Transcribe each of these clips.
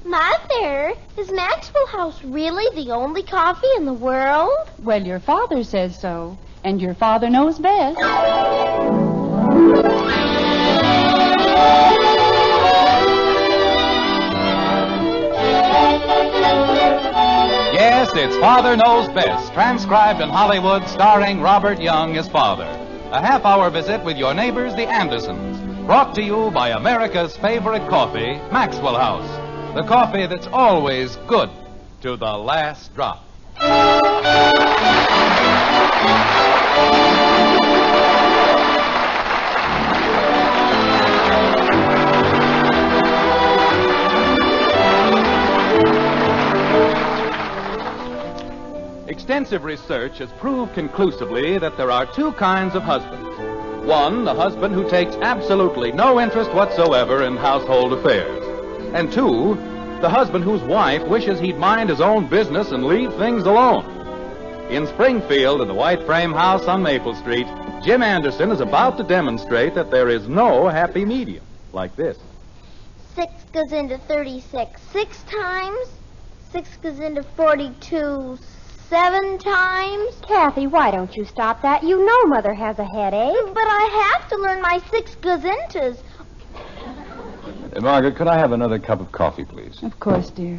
Mother, is Maxwell House really the only coffee in the world? Well, your father says so, and your father knows best. Yes, it's Father Knows Best, transcribed in Hollywood, starring Robert Young as father. A half-hour visit with your neighbors, the Andersons, brought to you by America's favorite coffee, Maxwell House. The coffee that's always good to the last drop. Extensive research has proved conclusively that there are two kinds of husbands. One, the husband who takes absolutely no interest whatsoever in household affairs. And two, the husband whose wife wishes he'd mind his own business and leave things alone. In Springfield, in the white frame house on Maple Street, Jim Anderson is about to demonstrate that there is no happy medium like this. 6 goes into 36 6 times. 6 goes into 42 7 times. Kathy, why don't you stop that? You know Mother has a headache. But I have to learn my 6 goes intos. Margaret, could I have another cup of coffee, please? Of course, dear.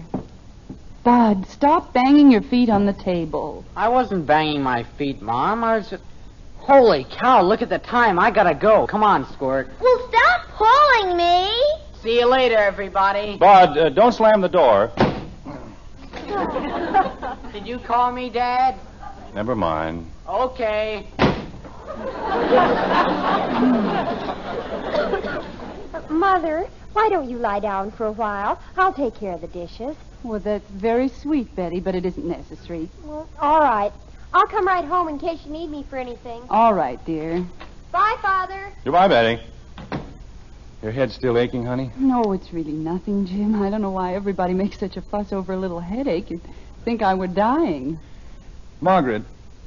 Bud, stop banging your feet on the table. I wasn't banging my feet, Mom. I was just... Holy cow, look at the time. I gotta go. Come on, Squirt. Well, stop pulling me. See you later, everybody. Bud, don't slam the door. Did you call me, Dad? Never mind. Okay. Mother, why don't you lie down for a while? I'll take care of the dishes. Well, that's very sweet, Betty, but it isn't necessary. Well, all right. I'll come right home in case you need me for anything. All right, dear. Bye, Father. Goodbye, Betty. Your head still aching, honey? No, it's really nothing, Jim. I don't know why everybody makes such a fuss over a little headache. You'd think I were dying. Margaret.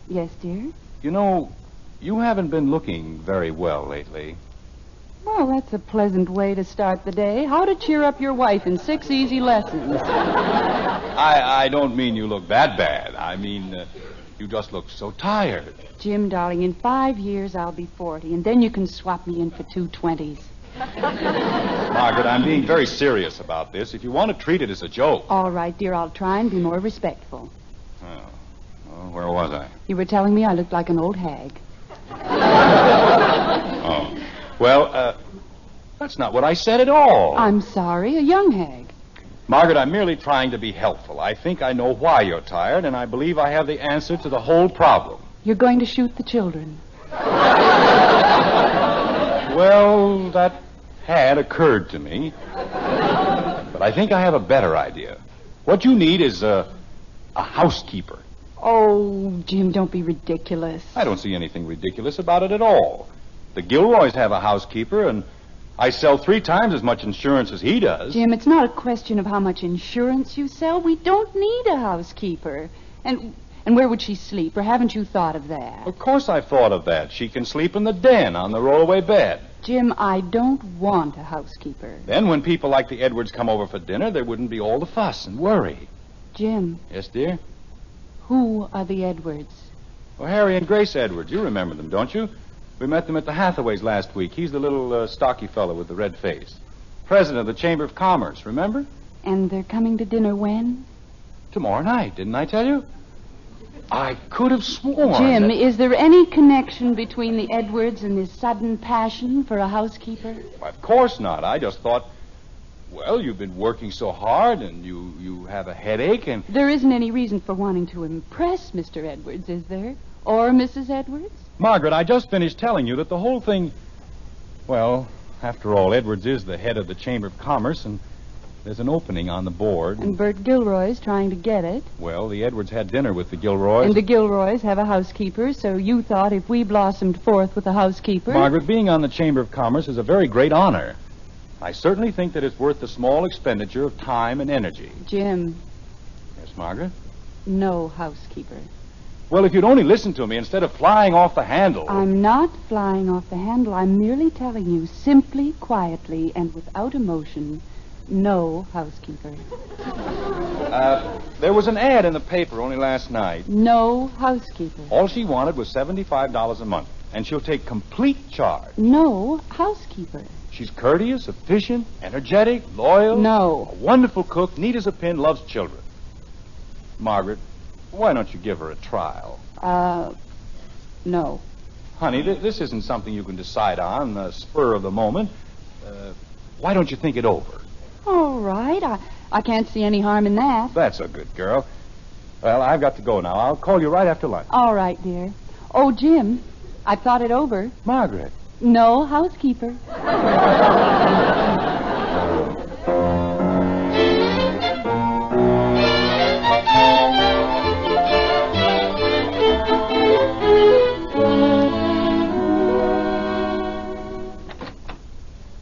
Yes, dear? You know, you haven't been looking very well lately. Well, that's a pleasant way to start the day. How to cheer up your wife in 6 easy lessons. I don't mean you look that bad. I mean, you just look so tired. Jim, darling, in 5 years I'll be 40, and then you can swap me in for 2 20s. Margaret, I'm being very serious about this. If you want to treat it as a joke. All right, dear, I'll try and be more respectful. Oh, where was I? You were telling me I looked like an old hag. Oh. Well, that's not what I said at all. I'm sorry, a young hag. Margaret, I'm merely trying to be helpful. I think I know why you're tired, and I believe I have the answer to the whole problem. You're going to shoot the children. Well, that had occurred to me. But I think I have a better idea. What you need is a housekeeper. Oh, Jim, don't be ridiculous. I don't see anything ridiculous about it at all. The Gilroys have a housekeeper, and I sell 3 times as much insurance as he does. Jim, it's not a question of how much insurance you sell. We don't need a housekeeper. And where would she sleep, or haven't you thought of that? Of course I've thought of that. She can sleep in the den on the rollaway bed. Jim, I don't want a housekeeper. Then when people like the Edwards come over for dinner, there wouldn't be all the fuss and worry. Jim. Yes, dear? Who are the Edwards? Well, Harry and Grace Edwards. You remember them, don't you? We met them at the Hathaways last week. He's the little stocky fellow with the red face. President of the Chamber of Commerce, remember? And they're coming to dinner when? Tomorrow night, didn't I tell you? I could have sworn. Jim, that... is there any connection between the Edwards and this sudden passion for a housekeeper? Well, of course not. I just thought, well, you've been working so hard and you have a headache and... There isn't any reason for wanting to impress Mr. Edwards, is there? Or Mrs. Edwards? Margaret, I just finished telling you that the whole thing... Well, after all, Edwards is the head of the Chamber of Commerce, and there's an opening on the board. And Bert Gilroy's trying to get it. Well, the Edwards had dinner with the Gilroys. And the Gilroys have a housekeeper, so you thought if we blossomed forth with a housekeeper... Margaret, being on the Chamber of Commerce is a very great honor. I certainly think that it's worth the small expenditure of time and energy. Jim. Yes, Margaret? No housekeeper. Well, if you'd only listen to me instead of flying off the handle... I'm not flying off the handle. I'm merely telling you, simply, quietly, and without emotion, No, housekeeper. There was an ad in the paper only last night. No, housekeeper. All she wanted was $75 a month, and she'll take complete charge. No, housekeeper. She's courteous, efficient, energetic, loyal. No. A wonderful cook, neat as a pin, loves children. Margaret, why don't you give her a trial? No. Honey, this isn't something you can decide on the spur of the moment. Why don't you think it over? All right. I can't see any harm in that. That's a good girl. Well, I've got to go now. I'll call you right after lunch. All right, dear. Oh, Jim, I've thought it over. Margaret. No, housekeeper.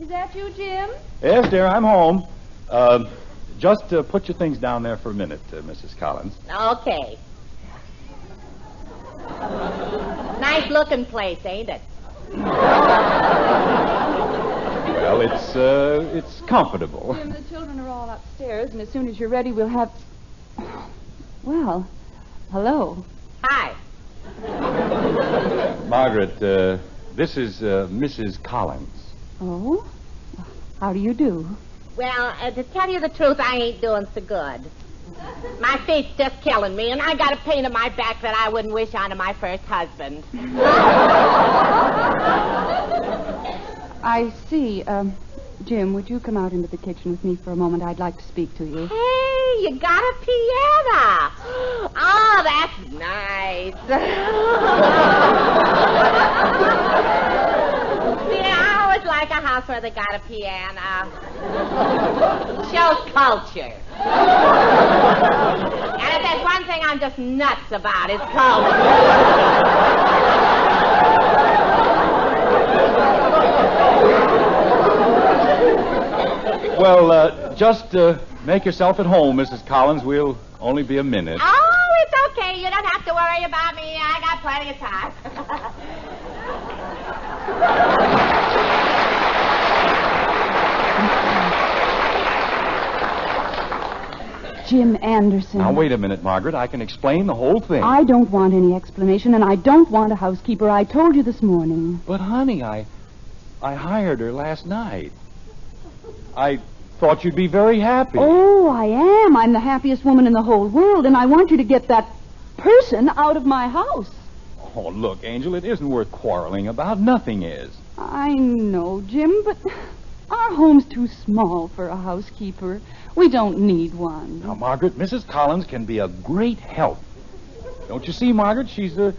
Is that you, Jim? Yes, dear, I'm home. Just put your things down there for a minute, Mrs. Collins. Okay. Nice looking place, ain't it? Well, it's comfortable. Jim, the children are all upstairs, and as soon as you're ready, we'll have... Well, hello. Hi. Margaret, this is Mrs. Collins. Oh? How do you do? Well, to tell you the truth, I ain't doing so good. My feet's just killing me, and I got a pain in my back that I wouldn't wish on to my first husband. I see. Jim, would you come out into the kitchen with me for a moment? I'd like to speak to you. Hey, you got a piano. Oh, that's nice. See, I always like a house where they got a piano. Shows culture. And if there's one thing I'm just nuts about, it's culture. Well, just make yourself at home, Mrs. Collins. We'll only be a minute. Oh, it's okay. You don't have to worry about me. I got plenty of time. Jim Anderson. Now, wait a minute, Margaret. I can explain the whole thing. I don't want any explanation, and I don't want a housekeeper. I told you this morning. But, honey, I hired her last night. I thought you'd be very happy. Oh, I am. I'm the happiest woman in the whole world, and I want you to get that person out of my house. Oh, look, Angel, it isn't worth quarreling about. Nothing is. I know, Jim, but our home's too small for a housekeeper. We don't need one. Now, Margaret, Mrs. Collins can be a great help. Don't you see, Margaret? She's a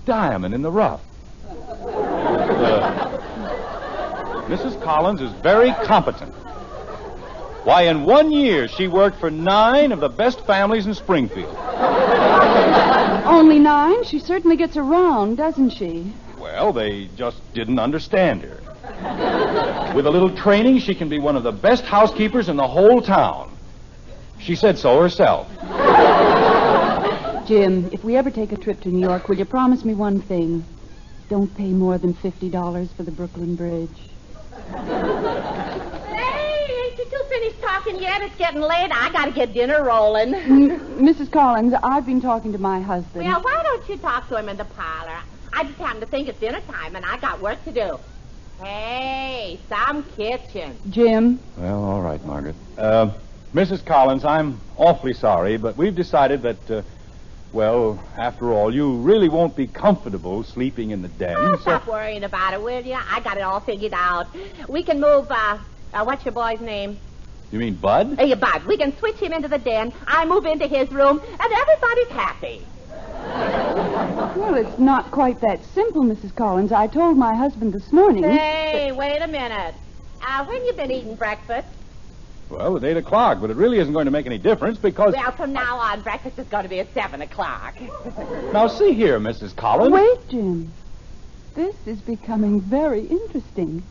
diamond in the rough. Mrs. Collins is very competent. Why, in 1 year, she worked for 9 of the best families in Springfield. Only 9? She certainly gets around, doesn't she? Well, they just didn't understand her. With a little training, she can be one of the best housekeepers in the whole town. She said so herself. Jim, if we ever take a trip to New York, will you promise me one thing? Don't pay more than $50 for the Brooklyn Bridge. Hey, ain't you two finished talking yet? It's getting late. I got to get dinner rolling. Mrs. Collins, I've been talking to my husband. Well, why don't you talk to him in the parlor? I just happened to think it's dinner time, and I got work to do. Hey, some kitchen. Jim? Well, all right, Margaret. Mrs. Collins, I'm awfully sorry, but we've decided that, well, after all, you really won't be comfortable sleeping in the den. Oh, stop worrying about it, will you? I got it all figured out. We can move, what's your boy's name? You mean Bud? Hey, Bud. We can switch him into the den. I move into his room, and everybody's happy. Well, it's not quite that simple, Mrs. Collins. I told my husband this morning. Hey, wait a minute. When you been eating breakfast? Well, it's 8 o'clock, but it really isn't going to make any difference because... Well, from now on, breakfast is going to be at 7 o'clock. Now, see here, Mrs. Collins. Wait, Jim. This is becoming very interesting.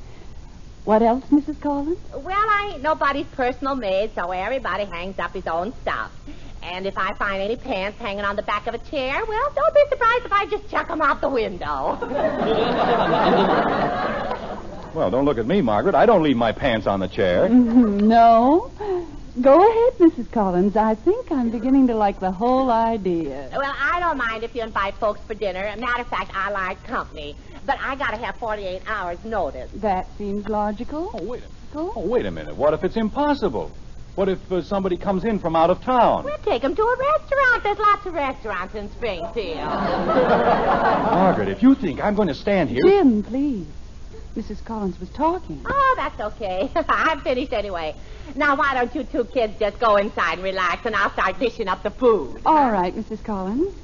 What else, Mrs. Collins? Well, I ain't nobody's personal maid, so everybody hangs up his own stuff. And if I find any pants hanging on the back of a chair, well, don't be surprised if I just chuck them out the window. Well, don't look at me, Margaret. I don't leave my pants on the chair. No? Go ahead, Mrs. Collins. I think I'm beginning to like the whole idea. Well, I don't mind if you invite folks for dinner. Matter of fact, I like company. But I gotta have 48 hours notice. That seems logical. Oh, wait a minute. What if it's impossible? What if somebody comes in from out of town? We'll take them to a restaurant. There's lots of restaurants in Springfield. Margaret, if you think I'm going to stand here... Jim, please. Mrs. Collins was talking. Oh, that's okay. I'm finished anyway. Now, why don't you two kids just go inside and relax, and I'll start dishing up the food. All right, Mrs. Collins.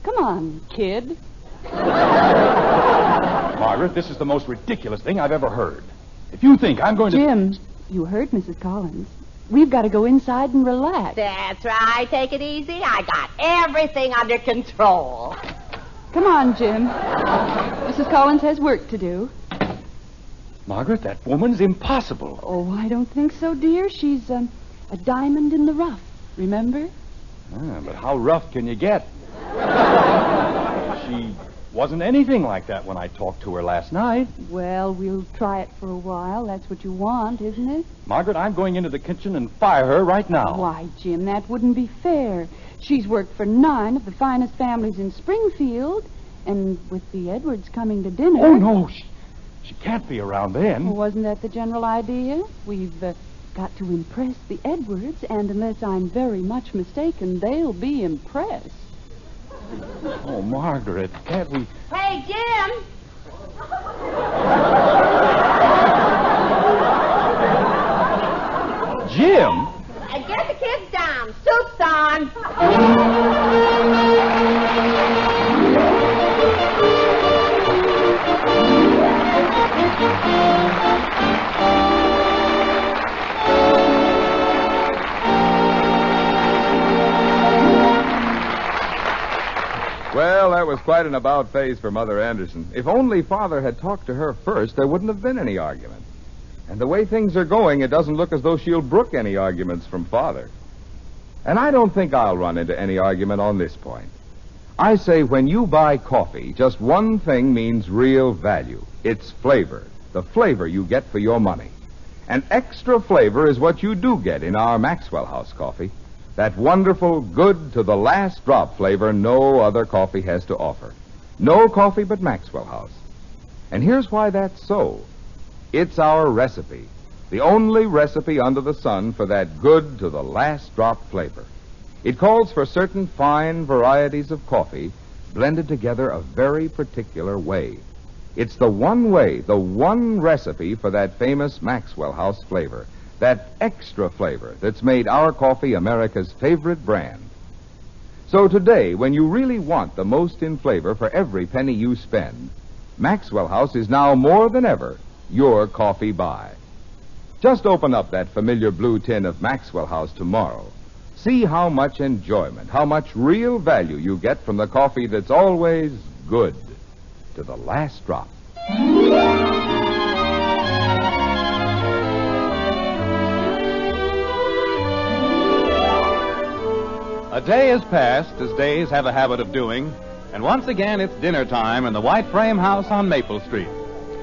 Come on, kid. Margaret, this is the most ridiculous thing I've ever heard. If you think I'm going to... Jim, you heard Mrs. Collins. We've got to go inside and relax. That's right. Take it easy. I got everything under control. Come on, Jim. Mrs. Collins has work to do. Margaret, that woman's impossible. Oh, I don't think so, dear. She's a diamond in the rough, remember? But how rough can you get? She wasn't anything like that when I talked to her last night. Well, we'll try it for a while. That's what you want, isn't it? Margaret, I'm going into the kitchen and fire her right now. Why, Jim, that wouldn't be fair. She's worked for 9 of the finest families in Springfield, and with the Edwards coming to dinner... Oh, no, she can't be around then. Well, wasn't that the general idea? We've got to impress the Edwards, and unless I'm very much mistaken, they'll be impressed. Oh, Margaret, can't we... Hey, Jim! Jim? Get the kids down. Soup's on. Well, that was quite an about-face for Mother Anderson. If only Father had talked to her first, there wouldn't have been any argument. And the way things are going, it doesn't look as though she'll brook any arguments from Father. And I don't think I'll run into any argument on this point. I say when you buy coffee, just one thing means real value. It's flavor. The flavor you get for your money. And extra flavor is what you do get in our Maxwell House coffee. That wonderful, good to the last drop flavor no other coffee has to offer. No coffee but Maxwell House. And here's why that's so. It's our recipe. The only recipe under the sun for that good to the last drop flavor. It calls for certain fine varieties of coffee blended together a very particular way. It's the one way, the one recipe for that famous Maxwell House flavor. That extra flavor that's made our coffee America's favorite brand. So today, when you really want the most in flavor for every penny you spend, Maxwell House is now more than ever your coffee buy. Just open up that familiar blue tin of Maxwell House tomorrow. See how much enjoyment, how much real value you get from the coffee that's always good to the last drop. A day has passed, as days have a habit of doing, and once again it's dinner time in the White Frame House on Maple Street.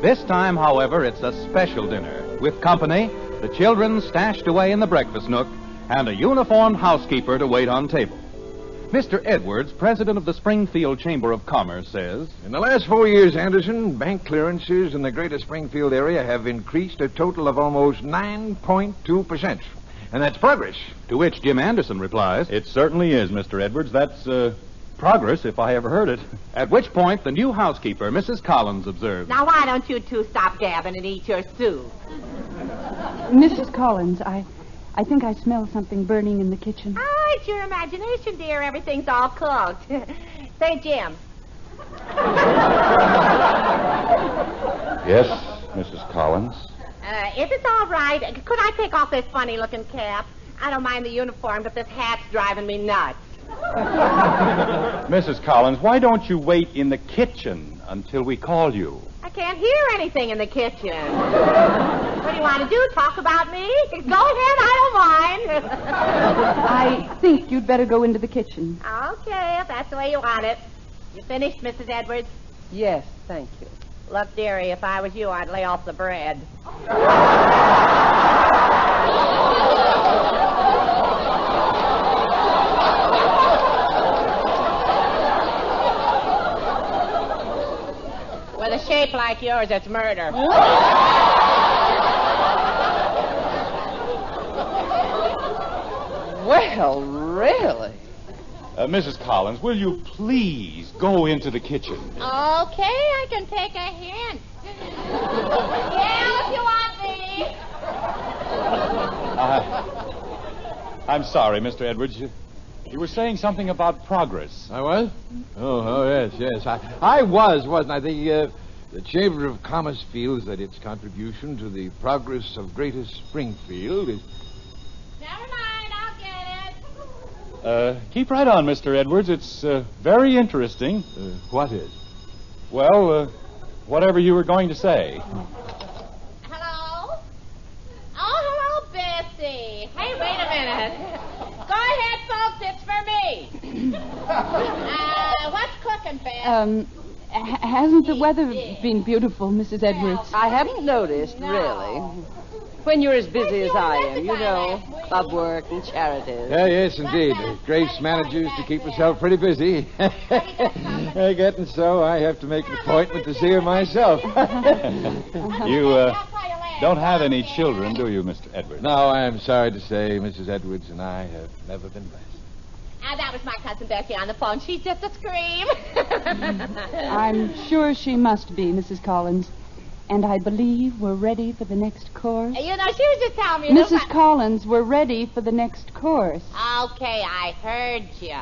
This time, however, it's a special dinner, with company, the children stashed away in the breakfast nook, and a uniformed housekeeper to wait on table. Mr. Edwards, president of the Springfield Chamber of Commerce, says... In the last 4 years, Anderson, bank clearances in the greater Springfield area have increased a total of almost 9.2%. And that's progress. To which Jim Anderson replies... It certainly is, Mr. Edwards. That's progress, if I ever heard it. At which point, the new housekeeper, Mrs. Collins, observed... Now, why don't you two stop gabbing and eat your soup? Mrs. Collins, I think I smell something burning in the kitchen. Oh, it's your imagination, dear. Everything's all cooked. Say, Jim. Yes, Mrs. Collins. If it's all right, could I take off this funny-looking cap? I don't mind the uniform, but this hat's driving me nuts. Mrs. Collins, why don't you wait in the kitchen until we call you? I can't hear anything in the kitchen. What do you want to do, talk about me? Go ahead, I don't mind. I think you'd better go into the kitchen. Okay, if that's the way you want it. You finished, Mrs. Edwards? Yes, thank you. Look, dearie, if I was you, I'd lay off the bread. With a shape like yours, it's murder. Well, really? Mrs. Collins, will you please go into the kitchen? Okay, I can take a hint. Yeah, if you want me. I'm sorry, Mr. Edwards. You were saying something about progress. I was? Oh, yes. I was, wasn't I? The Chamber of Commerce feels that its contribution to the progress of Greater Springfield is... Never mind, I'll get it. Keep right on, Mr. Edwards. It's very interesting. What is? Well, whatever you were going to say. Hello? Oh, hello, Bessie. Hey, wait a minute. Go ahead, folks. It's for me. What's cooking, Bess? Hasn't the weather been beautiful, Mrs. Edwards? I haven't noticed, really. When you're as busy as I am, you know, club work and charities. Yes, indeed. Grace manages to keep herself pretty busy. Getting so, I have to make an appointment to see her myself. You don't have any children, do you, Mr. Edwards? No, I'm sorry to say Mrs. Edwards and I have never been blessed. That was my cousin Bessie on the phone. She's just a scream. I'm sure she must be, Mrs. Collins. And I believe we're ready for the next course. You know, she was just telling me... Mrs. Collins, we're ready for the next course. Okay, I heard you.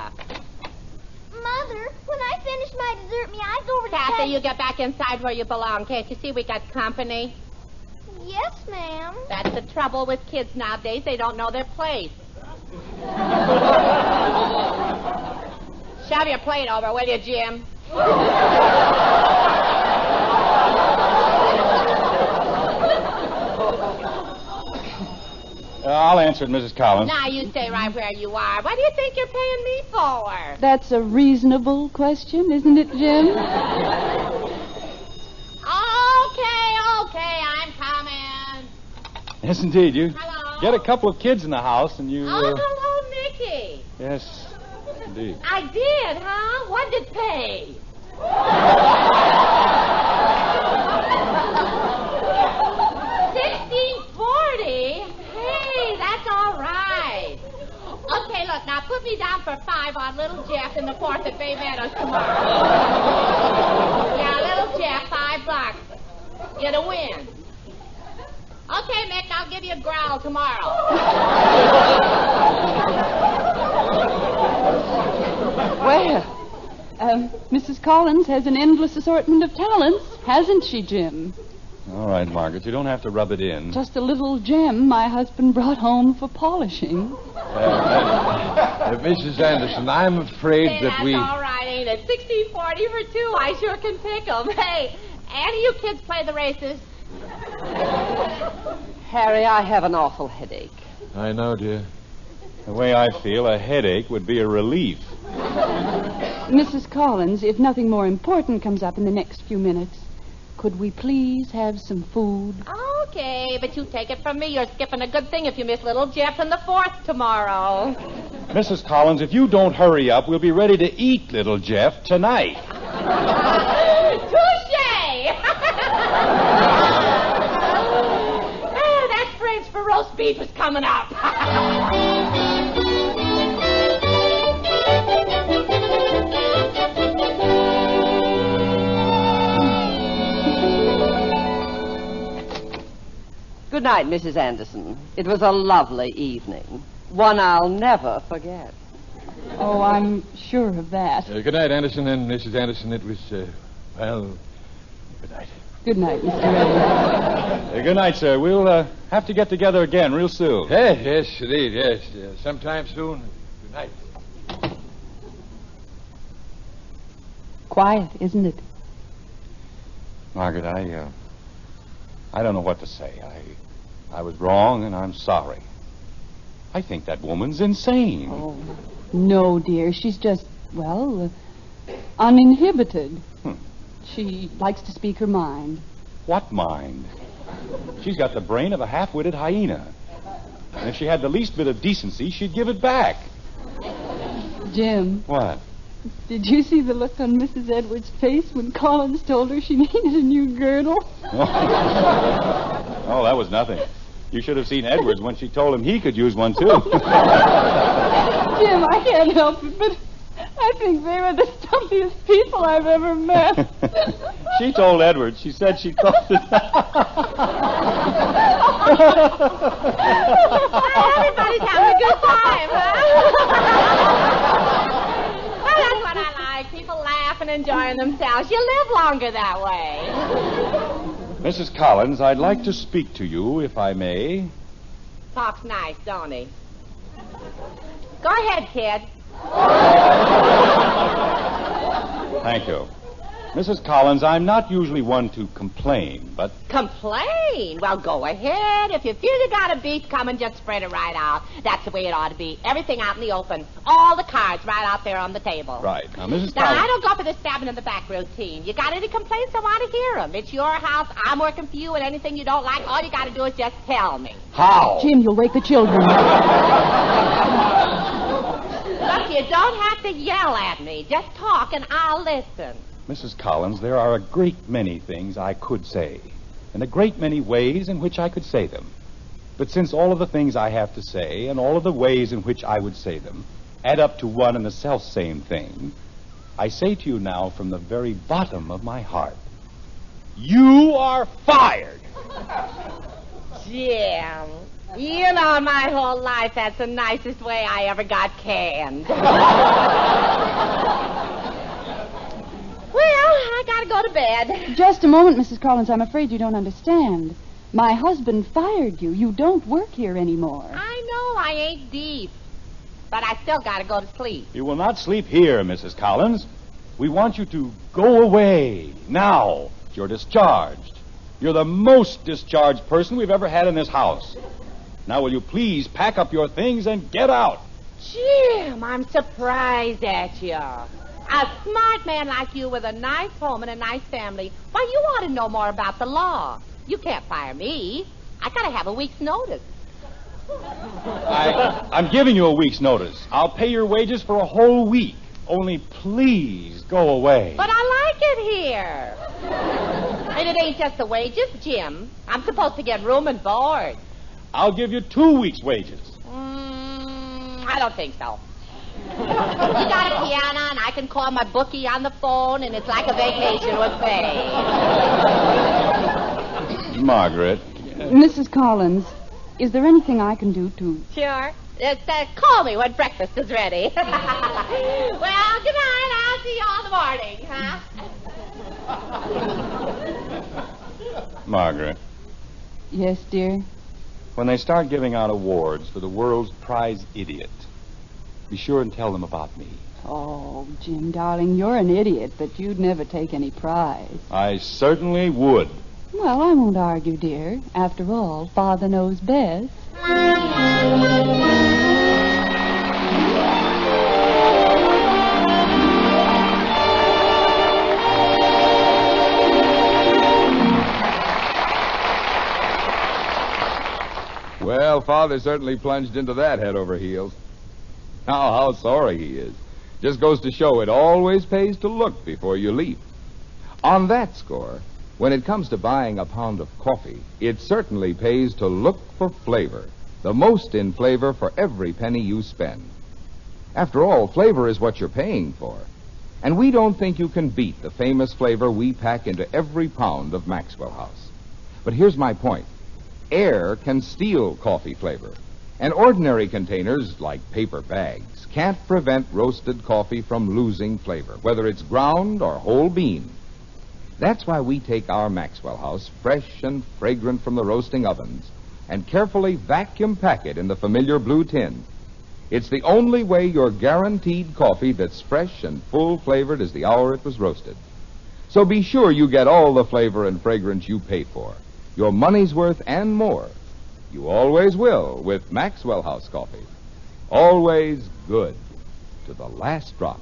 Mother, when I finish my dessert, may I go over to Kathy, you get back inside where you belong. Can't you see we got company? Yes, ma'am. That's the trouble with kids nowadays. They don't know their place. Shove your plate over, will you, Jim? I'll answer it, Mrs. Collins. Now, you stay right where you are. What do you think you're paying me for? That's a reasonable question, isn't it, Jim? Okay, I'm coming. Yes, indeed. You Hello? get a couple of kids in the house and you... hello, Mickey. Yes, indeed. I did, huh? What did it pay? $16.40. Hey, that's all right. Okay, look, now put me down for 5 on Little Jeff in the 4th at Bay Meadows tomorrow. Yeah, Little Jeff, $5. Get a win. Okay, Mick, I'll give you a growl tomorrow. Well, Mrs. Collins has an endless assortment of talents, hasn't she, Jim? All right, Margaret, you don't have to rub it in. Just a little gem my husband brought home for polishing. Mrs. Anderson, I'm afraid that we... That's all right, ain't it? $16.40 for 2. I sure can pick 'em. Hey, any of you kids play the races? Harry, I have an awful headache. I know, dear. The way I feel, a headache would be a relief. Mrs. Collins, if nothing more important comes up in the next few minutes, could we please have some food? Okay, but you take it from me. You're skipping a good thing if you miss Little Jeff in the 4th tomorrow. Mrs. Collins, if you don't hurry up, we'll be ready to eat Little Jeff tonight. Touche! That French for roast beef is coming up. Good night, Mrs. Anderson. It was a lovely evening. One I'll never forget. Oh, I'm sure of that. Good night, Anderson and Mrs. Anderson. It was, good night. Good night, Mr. Edwards. Good night, sir. We'll have to get together again real soon. Yes, indeed, yes. Sometime soon. Good night. Quiet, isn't it? Margaret, I don't know what to say. I was wrong, and I'm sorry. I think that woman's insane. Oh, no, dear. She's just, well, uninhibited. She likes to speak her mind. What mind? She's got the brain of a half-witted hyena. And if she had the least bit of decency, she'd give it back. Jim. What? Did you see the look on Mrs. Edwards' face when Collins told her she needed a new girdle? Oh, that was nothing. You should have seen Edwards when she told him he could use one, too. Jim, I can't help it, but I think they were the stuffiest people I've ever met. She told Edwards. She said she thought that... Everybody's having a good time, huh? Well, that's what I like. People laugh and enjoying themselves. You live longer that way. Mrs. Collins, I'd like to speak to you, if I may. Talks nice, don't he? Go ahead, kid. Thank you. Mrs. Collins, I'm not usually one to complain, but... Complain? Well, go ahead. If you feel you got a beef coming, just spread it right out. That's the way it ought to be. Everything out in the open. All the cards right out there on the table. Right. Now, Mrs. Now, Collins... I don't go for the stabbing in the back routine. You got any complaints, I want to hear them. It's your house. I'm working for you, and anything you don't like, all you got to do is just tell me. How? Jim, you'll wake the children. Look, you don't have to yell at me. Just talk, and I'll listen. Mrs. Collins, there are a great many things I could say, and a great many ways in which I could say them. But since all of the things I have to say, and all of the ways in which I would say them, add up to one and the self-same thing, I say to you now from the very bottom of my heart, you are fired! Jim, you know my whole life that's the nicest way I ever got canned. Well, I gotta go to bed. Just a moment, Mrs. Collins. I'm afraid you don't understand. My husband fired you. You don't work here anymore. I know I ain't deep, but I still gotta go to sleep. You will not sleep here, Mrs. Collins. We want you to go away now. You're discharged. You're the most discharged person we've ever had in this house. Now, will you please pack up your things and get out? Jim, I'm surprised at you. A smart man like you with a nice home and a nice family. Why, you ought to know more about the law. You can't fire me. I gotta have a week's notice. I'm giving you a week's notice. I'll pay your wages for a whole week. Only please go away. But I like it here. And it ain't just the wages, Jim. I'm supposed to get room and board. I'll give you 2 weeks' wages. I don't think so. You got a piano, and I can call my bookie on the phone, and it's like a vacation with pay. Margaret. Mrs. Collins, is there anything I can do to... Sure. Just call me when breakfast is ready. Well, good night. I'll see you all in the morning, huh? Margaret. Yes, dear? When they start giving out awards for the world's prize idiot, be sure and tell them about me. Oh, Jim, darling, you're an idiot, but you'd never take any prize. I certainly would. Well, I won't argue, dear. After all, Father knows best. Well, Father certainly plunged into that head over heels. Now, how sorry he is. Just goes to show it always pays to look before you leap. On that score, when it comes to buying a pound of coffee, it certainly pays to look for flavor. The most in flavor for every penny you spend. After all, flavor is what you're paying for. And we don't think you can beat the famous flavor we pack into every pound of Maxwell House. But here's my point. Air can steal coffee flavor. And ordinary containers, like paper bags, can't prevent roasted coffee from losing flavor, whether it's ground or whole bean. That's why we take our Maxwell House, fresh and fragrant from the roasting ovens, and carefully vacuum pack it in the familiar blue tin. It's the only way you're guaranteed coffee that's fresh and full-flavored as the hour it was roasted. So be sure you get all the flavor and fragrance you pay for, your money's worth and more. You always will with Maxwell House coffee. Always good to the last drop.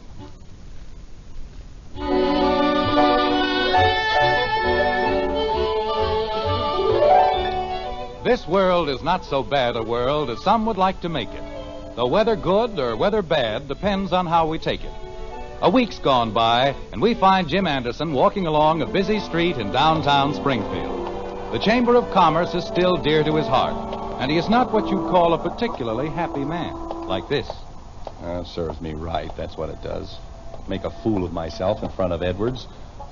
This world is not so bad a world as some would like to make it. Though whether good or whether bad depends on how we take it. A week's gone by, and we find Jim Anderson walking along a busy street in downtown Springfield. The Chamber of Commerce is still dear to his heart, and he is not what you'd call a particularly happy man, like this. Serves me right, that's what it does. Make a fool of myself in front of Edwards.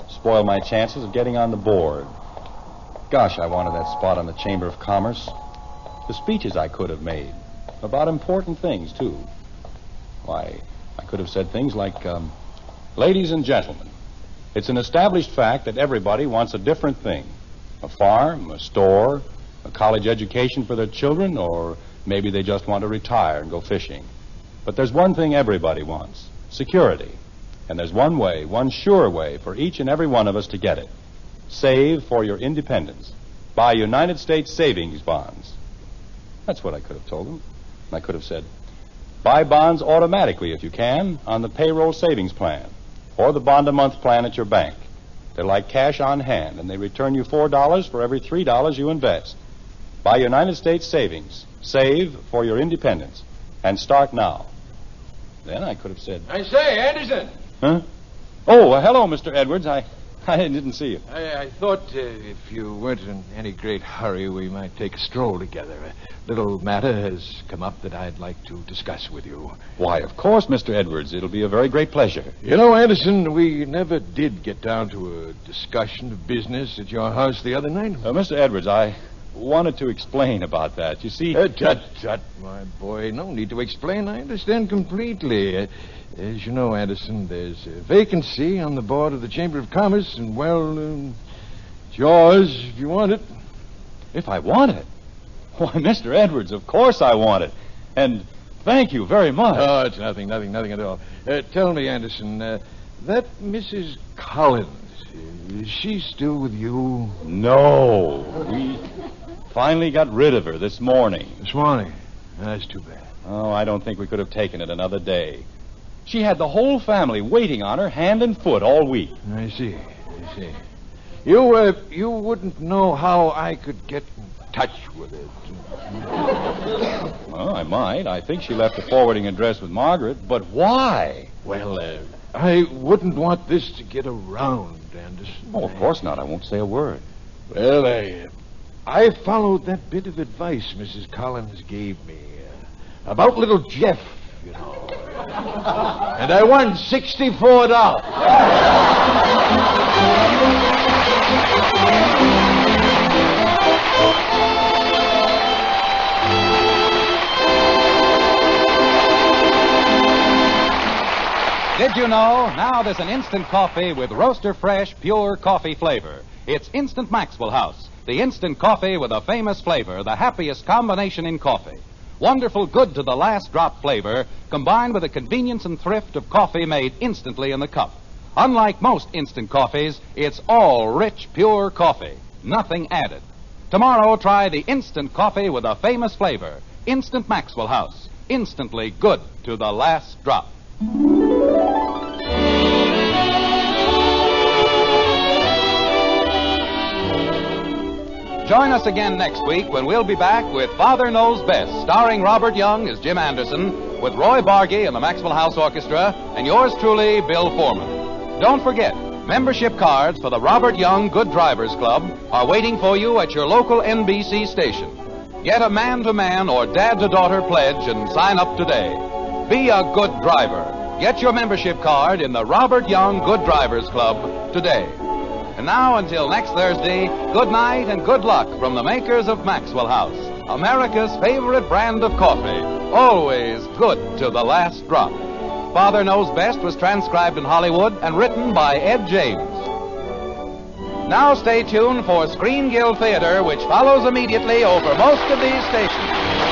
Spoil my chances of getting on the board. Gosh, I wanted that spot on the Chamber of Commerce. The speeches I could have made. About important things, too. Why, I could have said things like, ladies and gentlemen, it's an established fact that everybody wants a different thing. A farm, a store, a college education for their children, or maybe they just want to retire and go fishing. But there's one thing everybody wants, security. And there's one way, one sure way for each and every one of us to get it. Save for your independence. Buy United States savings bonds. That's what I could have told them. I could have said, buy bonds automatically if you can on the payroll savings plan or the bond-a-month plan at your bank. They're like cash on hand, and they return you $4 for every $3 you invest. Buy United States savings. Save for your independence. And start now. Then I could have said... I say, Anderson! Huh? Oh, hello, Mr. Edwards. I didn't see you. I thought if you weren't in any great hurry, we might take a stroll together. A little matter has come up that I'd like to discuss with you. Why, of course, Mr. Edwards. It'll be a very great pleasure. You know, Anderson, we never did get down to a discussion of business at your house the other night. Mr. Edwards, I wanted to explain about that. You see... Tut, my boy. No need to explain. I understand completely. As you know, Anderson, there's a vacancy on the board of the Chamber of Commerce, and, well, it's yours if you want it. If I want it? Why, Mr. Edwards, of course I want it. And thank you very much. Oh, it's nothing at all. Tell me, Anderson, that Mrs. Collins, is she still with you? No. We finally got rid of her this morning. This morning? That's too bad. Oh, I don't think we could have taken it another day. She had the whole family waiting on her hand and foot all week. I see. You wouldn't know how I could get in touch with it. Well, I might. I think she left a forwarding address with Margaret, but why? Well, I wouldn't want this to get around, Anderson. Oh, of course not. I won't say a word. Well, I followed that bit of advice Mrs. Collins gave me about little Jeff, you know. And I won $64. Did you know? Now there's an instant coffee with roaster fresh, pure coffee flavor. It's Instant Maxwell House, the instant coffee with a famous flavor, the happiest combination in coffee. Wonderful, good to the last drop flavor, combined with the convenience and thrift of coffee made instantly in the cup. Unlike most instant coffees, it's all rich, pure coffee. Nothing added. Tomorrow, try the instant coffee with a famous flavor. Instant Maxwell House. Instantly good to the last drop. Join us again next week when we'll be back with Father Knows Best, starring Robert Young as Jim Anderson, with Roy Bargy and the Maxwell House Orchestra, and yours truly, Bill Foreman. Don't forget, membership cards for the Robert Young Good Drivers Club are waiting for you at your local NBC station. Get a man-to-man or dad-to-daughter pledge and sign up today. Be a good driver. Get your membership card in the Robert Young Good Drivers Club today. And now, until next Thursday, good night and good luck from the makers of Maxwell House, America's favorite brand of coffee, always good to the last drop. Father Knows Best was transcribed in Hollywood and written by Ed James. Now stay tuned for Screen Guild Theater, which follows immediately over most of these stations.